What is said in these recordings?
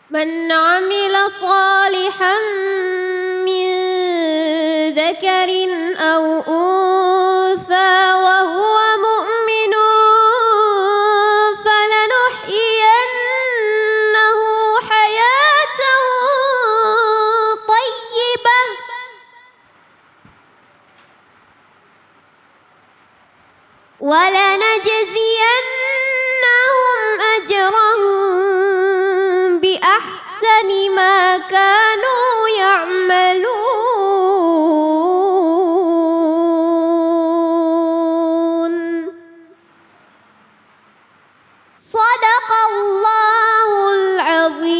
من عمل صالحا من ذكر أو أنثى وهو مؤمن فلنحيينه حياة طيبة ولنجزينهم أجرهم بأحسن ما كانوا يعملون صدق الله العظيم.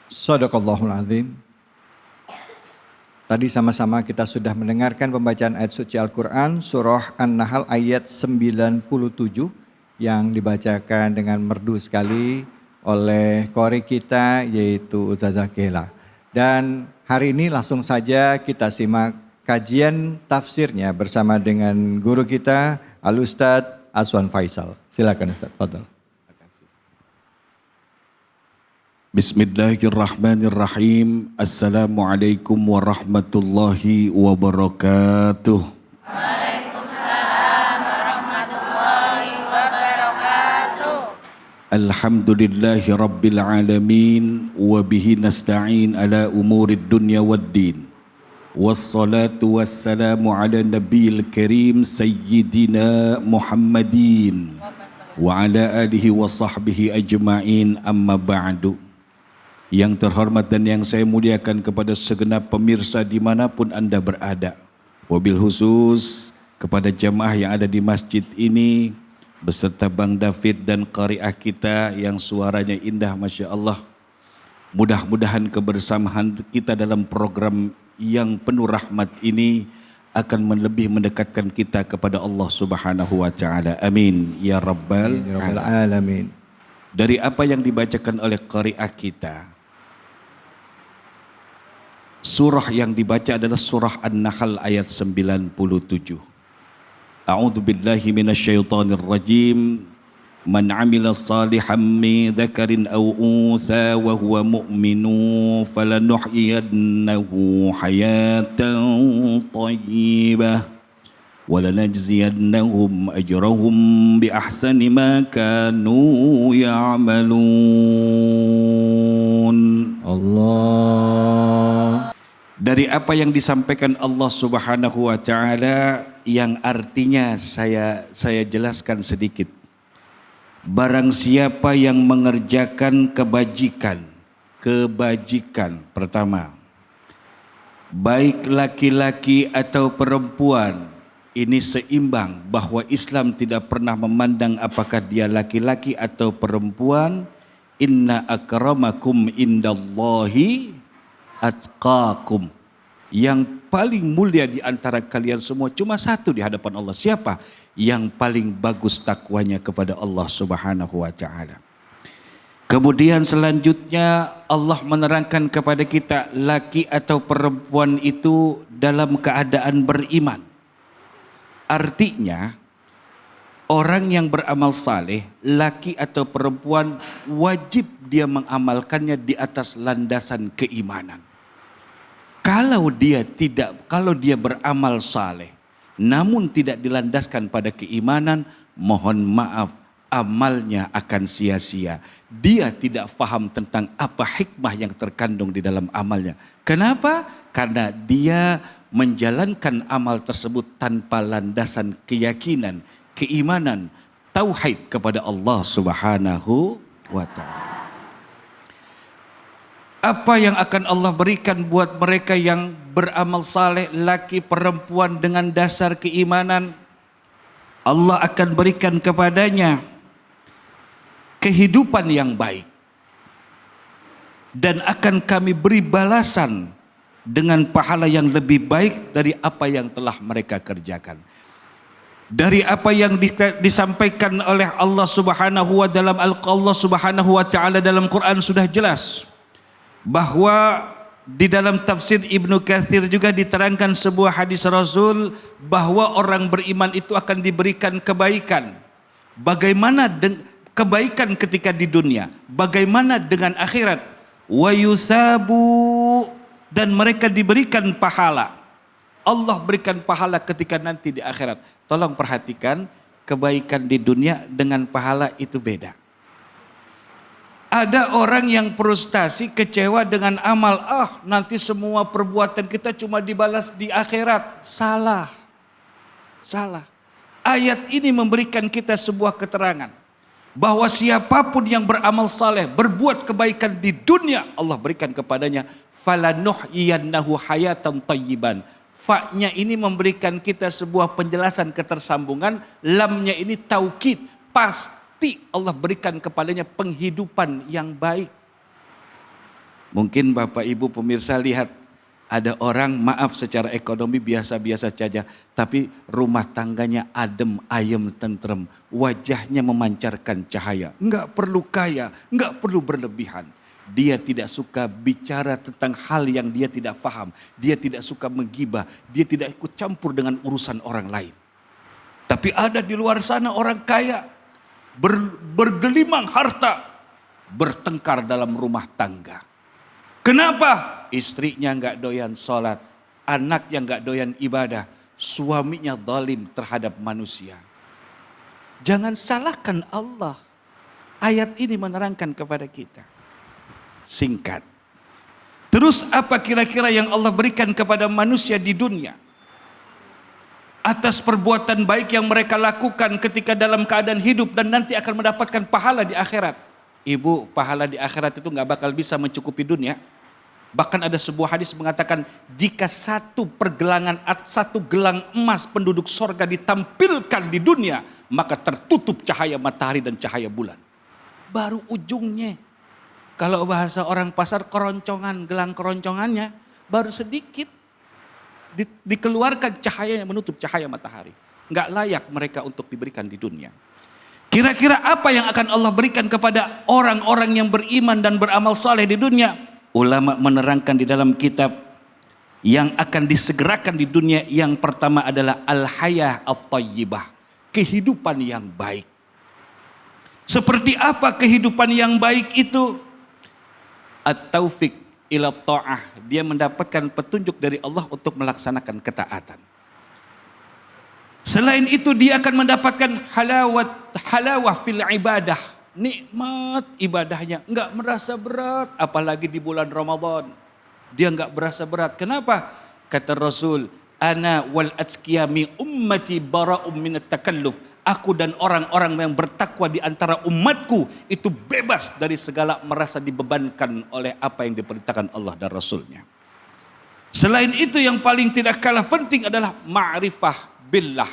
Sadaqallahul Azim. Tadi sama-sama kita sudah mendengarkan pembacaan ayat suci Al-Quran surah An-Nahl ayat 97 yang dibacakan dengan merdu sekali oleh qori kita yaitu Ustazah Kela. Dan hari ini langsung saja kita simak kajian tafsirnya bersama dengan guru kita Al-Ustadz Aswan Faisal. Silakan Ustadz, fadhal. Bismillahirrahmanirrahim. Assalamualaikum warahmatullahi wabarakatuh. Waalaikumsalam warahmatullahi wabarakatuh. Alhamdulillahi rabbil alamin. Wabihi nasta'in ala umurid dunya waddin. Wassalatu wassalamu ala nabiyil karim Sayyidina Muhammadin wa ala alihi wa sahbihi ajma'in, amma ba'du. Yang terhormat dan yang saya muliakan kepada segenap pemirsa dimanapun Anda berada. Wabil khusus kepada jamaah yang ada di masjid ini beserta Bang David dan qari'ah kita yang suaranya indah Masya Allah. Mudah-mudahan kebersamaan kita dalam program yang penuh rahmat ini akan lebih mendekatkan kita kepada Allah Subhanahu wa taala. Amin ya rabbal alamin. Dari apa yang dibacakan oleh qari'ah kita, surah yang dibaca adalah surah An-Nahl ayat 97. A'udzu billahi minasyaitonir rajim. Man 'amila salihan min dzakarin aw untha wa huwa mu'minun falanuhyiyannahu hayatan thayyibah wa lanajziyannahum ajrahum bi ahsani ma kanu ya'malun. Allah. Dari apa yang disampaikan Allah Subhanahu wa taala yang artinya saya jelaskan sedikit. Barang siapa yang mengerjakan kebajikan pertama, baik laki-laki atau perempuan, ini seimbang bahwa Islam tidak pernah memandang apakah dia laki-laki atau perempuan. Inna akramakum indallahi atqakum. Yang paling mulia di antara kalian semua cuma satu di hadapan Allah. Siapa? Yang paling bagus takwanya kepada Allah Subhanahu wa taala. Kemudian selanjutnya Allah menerangkan kepada kita laki atau perempuan itu dalam keadaan beriman. Artinya orang yang beramal saleh, laki atau perempuan, wajib dia mengamalkannya di atas landasan keimanan. Kalau dia beramal saleh namun tidak dilandaskan pada keimanan, mohon maaf, amalnya akan sia-sia. Dia tidak faham tentang apa hikmah yang terkandung di dalam amalnya. Kenapa? Karena dia menjalankan amal tersebut tanpa landasan keyakinan, keimanan, tauhid kepada Allah Subhanahu wa taala. Apa yang akan Allah berikan buat mereka yang beramal saleh, laki perempuan dengan dasar keimanan? Allah akan berikan kepadanya kehidupan yang baik. Dan akan kami beri balasan dengan pahala yang lebih baik dari apa yang telah mereka kerjakan. Dari apa yang disampaikan oleh Allah Subhanahu wa taala dalam Quran sudah jelas. Bahwa di dalam tafsir Ibnu Katsir juga diterangkan sebuah hadis Rasul bahwa orang beriman itu akan diberikan kebaikan. Bagaimana kebaikan ketika di dunia, bagaimana dengan akhirat. Wa yusabu, dan mereka diberikan pahala. Allah berikan pahala ketika nanti di akhirat. Tolong perhatikan, kebaikan di dunia dengan pahala itu beda. Ada orang yang frustasi, kecewa dengan amal. Nanti semua perbuatan kita cuma dibalas di akhirat. Salah. Ayat ini memberikan kita sebuah keterangan. Bahwa siapapun yang beramal saleh, berbuat kebaikan di dunia, Allah berikan kepadanya. Falanuhyiyannahu hayatan tayyiban. Fa-nya ini memberikan kita sebuah penjelasan ketersambungan. Lamnya ini taukid. Pasti Allah berikan kepadanya penghidupan yang baik. Mungkin Bapak Ibu pemirsa lihat. Ada orang maaf secara ekonomi biasa-biasa saja. Tapi rumah tangganya adem, ayem, tentrem. Wajahnya memancarkan cahaya. Enggak perlu kaya, enggak perlu berlebihan. Dia tidak suka bicara tentang hal yang dia tidak paham. Dia tidak suka menggibah. Dia tidak ikut campur dengan urusan orang lain. Tapi ada di luar sana orang kaya. Bergelimang harta. Bertengkar dalam rumah tangga. Kenapa? Istrinya enggak doyan sholat. Anaknya enggak doyan ibadah. Suaminya zalim terhadap manusia. Jangan salahkan Allah. Ayat ini menerangkan kepada kita. Singkat. Terus apa kira-kira yang Allah berikan kepada manusia di dunia? Atas perbuatan baik yang mereka lakukan ketika dalam keadaan hidup dan nanti akan mendapatkan pahala di akhirat. Ibu, pahala di akhirat itu gak bakal bisa mencukupi dunia. Bahkan ada sebuah hadis mengatakan jika satu gelang emas penduduk sorga ditampilkan di dunia, maka tertutup cahaya matahari dan cahaya bulan. Baru ujungnya. Kalau bahasa orang pasar keroncongan, gelang keroncongannya baru sedikit. Dikeluarkan cahayanya menutup cahaya matahari. Nggak layak mereka untuk diberikan di dunia. Kira-kira apa yang akan Allah berikan kepada orang-orang yang beriman dan beramal saleh di dunia? Ulama menerangkan di dalam kitab yang akan disegerakan di dunia yang pertama adalah al-hayah at-tayyibah. Kehidupan yang baik. Seperti apa kehidupan yang baik itu? At-taufiq ila ta'ah. Dia mendapatkan petunjuk dari Allah untuk melaksanakan ketaatan. Selain itu dia akan mendapatkan halawah fil ibadah. Nikmat ibadahnya, enggak merasa berat, apalagi di bulan Ramadan. Dia enggak berasa berat. Kenapa? Kata Rasul, ana wal atqiya mi ummati bara'um minat takalluf. Aku dan orang-orang yang bertakwa di antara umatku itu bebas dari segala merasa dibebankan oleh apa yang diperintahkan Allah dan Rasulnya. Selain itu yang paling tidak kalah penting adalah ma'rifah billah.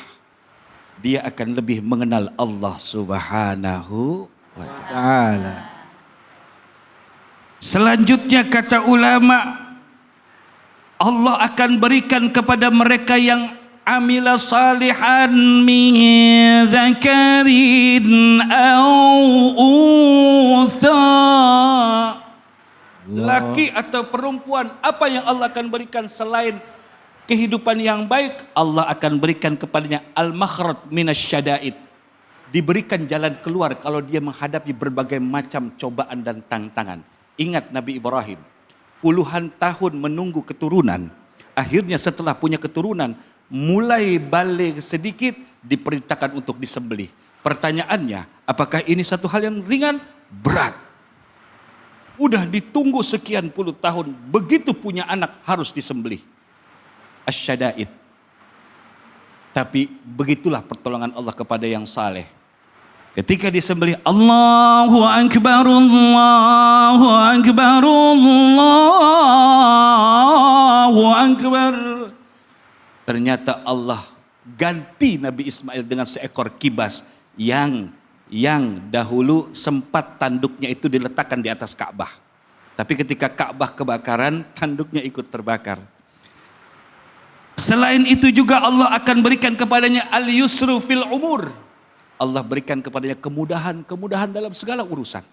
Dia akan lebih mengenal Allah Subhanahu wa ta'ala. Selanjutnya kata ulama, Allah akan berikan kepada mereka yang amila salihan min dzakarin aw untha, laki atau perempuan, apa yang Allah akan berikan selain kehidupan yang baik? Allah akan berikan kepadanya al-makhraj minasyada'id. Diberikan jalan keluar kalau dia menghadapi berbagai macam cobaan dan tantangan. Ingat Nabi Ibrahim, puluhan tahun menunggu keturunan. Akhirnya setelah punya keturunan, mulai balik sedikit, diperintahkan untuk disembelih. Pertanyaannya, apakah ini satu hal yang ringan? Berat. Udah ditunggu sekian puluh tahun, begitu punya anak harus disembelih. Asyada'id. Tapi begitulah pertolongan Allah kepada yang saleh. Ketika disembelih, Allahu Akbar, Allahu Akbar, Allahu Akbar. Ternyata Allah ganti Nabi Ismail dengan seekor kibas yang dahulu sempat tanduknya itu diletakkan di atas Ka'bah. Tapi ketika Ka'bah kebakaran, tanduknya ikut terbakar. Selain itu juga Allah akan berikan kepadanya al-yusru fil umur. Allah berikan kepadanya kemudahan dalam segala urusan.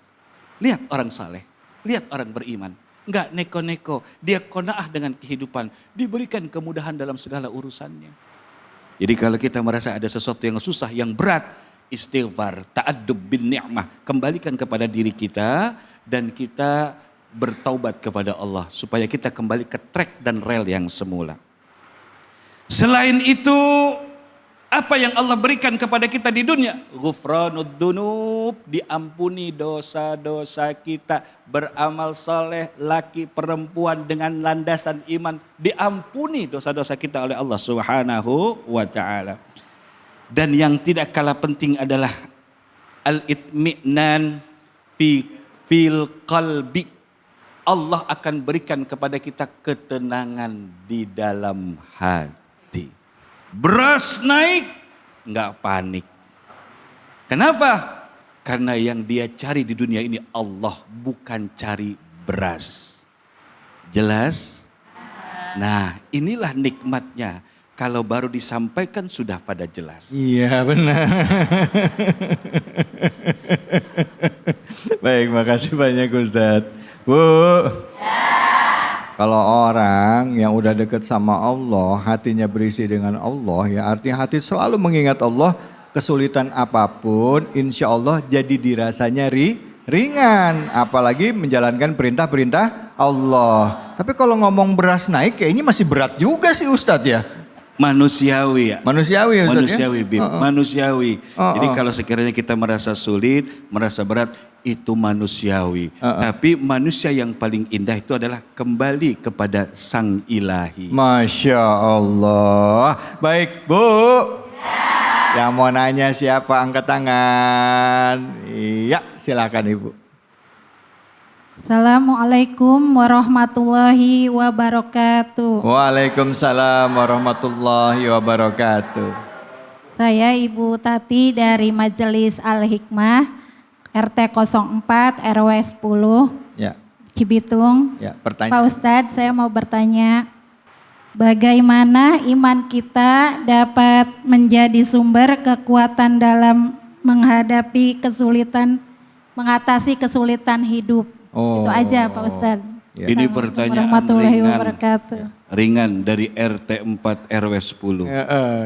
Lihat orang saleh, lihat orang beriman. Enggak neko-neko, dia qanaah dengan kehidupan. Diberikan kemudahan dalam segala urusannya. Jadi kalau kita merasa ada sesuatu yang susah, yang berat, istighfar, ta'addub bin ni'mah. Kembalikan kepada diri kita dan kita bertaubat kepada Allah supaya kita kembali ke track dan rel yang semula. Selain itu, apa yang Allah berikan kepada kita di dunia? Ghufranud dunub, diampuni dosa-dosa kita. Beramal soleh, laki perempuan dengan landasan iman, diampuni dosa-dosa kita oleh Allah Subhanahu wa ta'ala. Dan yang tidak kalah penting adalah al-itmi'nan fil qalbi. Allah akan berikan kepada kita ketenangan di dalam hati. Beras naik, nggak panik. Kenapa? Karena yang dia cari di dunia ini Allah, bukan cari beras. Jelas? Nah, inilah nikmatnya. Kalau baru disampaikan sudah pada jelas. Iya benar. Baik, makasih banyak Ustadz. Bu. Kalau orang yang udah deket sama Allah, hatinya berisi dengan Allah, ya artinya hati selalu mengingat Allah, kesulitan apapun insya Allah jadi dirasanya ringan. Apalagi menjalankan perintah-perintah Allah. Tapi kalau ngomong beras naik kayaknya masih berat juga sih Ustadz ya. Manusiawi ya. Manusiawi ya Ustadz manusiawi, ya? Bib. Manusiawi. Jadi kalau sekiranya kita merasa sulit, merasa berat, itu manusiawi. Tapi manusia yang paling indah itu adalah kembali kepada Sang Ilahi. Masya Allah. Baik Bu. Yang mau nanya siapa, angkat tangan. Iya silakan Ibu. Assalamualaikum warahmatullahi wabarakatuh. Waalaikumsalam warahmatullahi wabarakatuh. Saya Ibu Tati dari Majelis Al-Hikmah RT 04 RW 10 Ya. Cibitung. Ya, Pak pertanyaan. Ustadz, saya mau bertanya, bagaimana iman kita dapat menjadi sumber kekuatan dalam menghadapi kesulitan, mengatasi kesulitan hidup? Oh. Itu aja Pak Ustadz. Ya. Ini Assalamualaikum pertanyaan warahmatullahi ringan. wabarakatuh. Ringan dari RT 4 RW 10.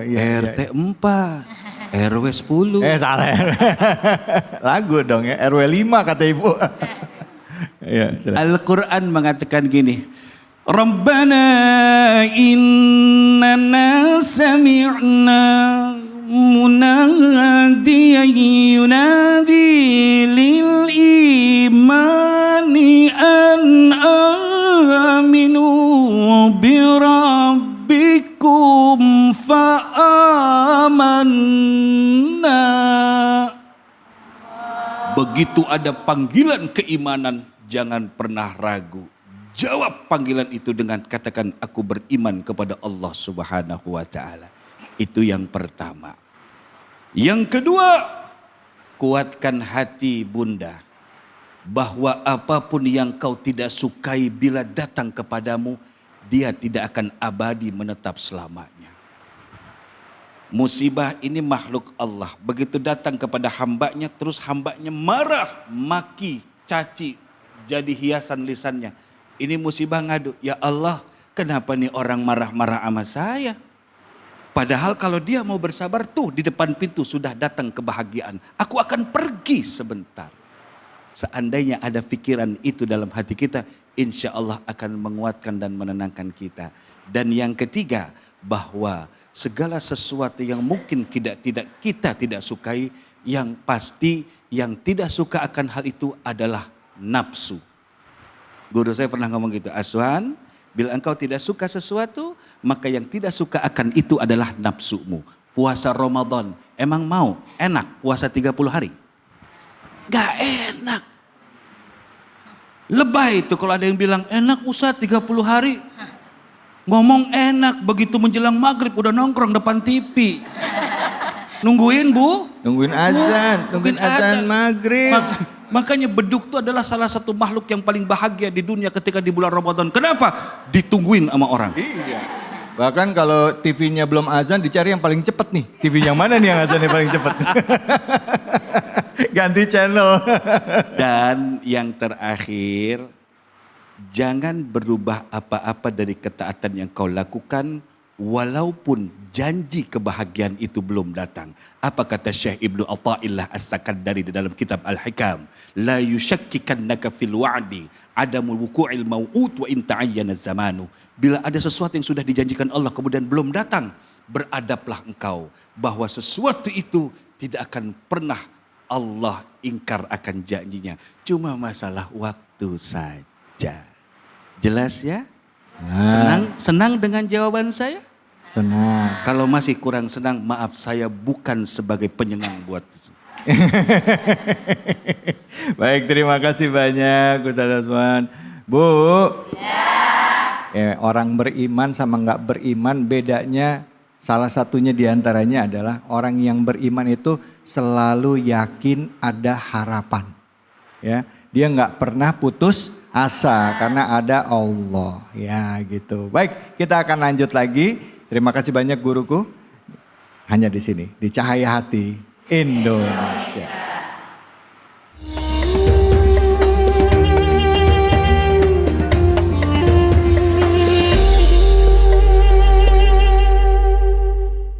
Iya. RT 4 RW 10. Salah. Lagu dong ya, RW 5 kata Ibu. Iya, silakan. Al-Quran mengatakan gini. Rabbana innana sami'na munadiyan yunadi lil imani an aminu bi rabbikum fa'amanna. Begitu ada panggilan keimanan, jangan pernah ragu. Jawab panggilan itu dengan katakan aku beriman kepada Allah Subhanahu wa ta'ala. Itu yang pertama. Yang kedua, kuatkan hati bunda. Bahwa apapun yang kau tidak sukai bila datang kepadamu, dia tidak akan abadi menetap selamanya. Musibah ini makhluk Allah. Begitu datang kepada hambanya, terus hambanya marah, maki, caci, jadi hiasan lisannya. Ini musibah ngadu, ya Allah kenapa nih orang marah-marah sama saya? Padahal kalau dia mau bersabar tuh di depan pintu sudah datang kebahagiaan. Aku akan pergi sebentar. Seandainya ada pikiran itu dalam hati kita, insya Allah akan menguatkan dan menenangkan kita. Dan yang ketiga, bahwa segala sesuatu yang mungkin kita tidak sukai, yang pasti yang tidak suka akan hal itu adalah nafsu. Guru saya pernah ngomong gitu, Aswan, bila engkau tidak suka sesuatu, maka yang tidak suka akan itu adalah nafsumu. Puasa Ramadan, emang mau enak puasa 30 hari? Gak enak. Lebay itu kalau ada yang bilang enak Ustaz 30 hari. Ngomong enak, begitu menjelang maghrib udah nongkrong depan TV. Nungguin Bu? Nungguin azan maghrib. Makanya beduk itu adalah salah satu makhluk yang paling bahagia di dunia ketika di bulan Ramadan. Kenapa? Ditungguin sama orang. Iya. Bahkan kalau TV-nya belum azan dicari yang paling cepat nih. TV yang mana nih yang azannya paling cepat? Ganti channel. Dan yang terakhir, jangan berubah apa-apa dari ketaatan yang kau lakukan walaupun janji kebahagiaan itu belum datang. Apa kata Syekh Ibnu Athaillah As-Sakandari di dalam kitab Al-Hikam? La yushakkikannaka fil wa'di adamul wuqu'il mau'ut wa in ta'ayyana zamanu. Bila ada sesuatu yang sudah dijanjikan Allah kemudian belum datang, beradablah engkau bahwa sesuatu itu tidak akan pernah Allah ingkar akan janjinya. Cuma masalah waktu saja. Jelas ya? Senang dengan jawaban saya? Senang. Kalau masih kurang senang, maaf, saya bukan sebagai penyenang buat itu. Baik, terima kasih banyak Ustaz Asman. Bu, orang beriman sama nggak beriman bedanya salah satunya diantaranya adalah orang yang beriman itu selalu yakin ada harapan. Ya, dia nggak pernah putus asa karena ada Allah. Ya gitu. Baik, kita akan lanjut lagi. Terima kasih banyak guruku. Hanya di sini, di Cahaya Hati Indonesia.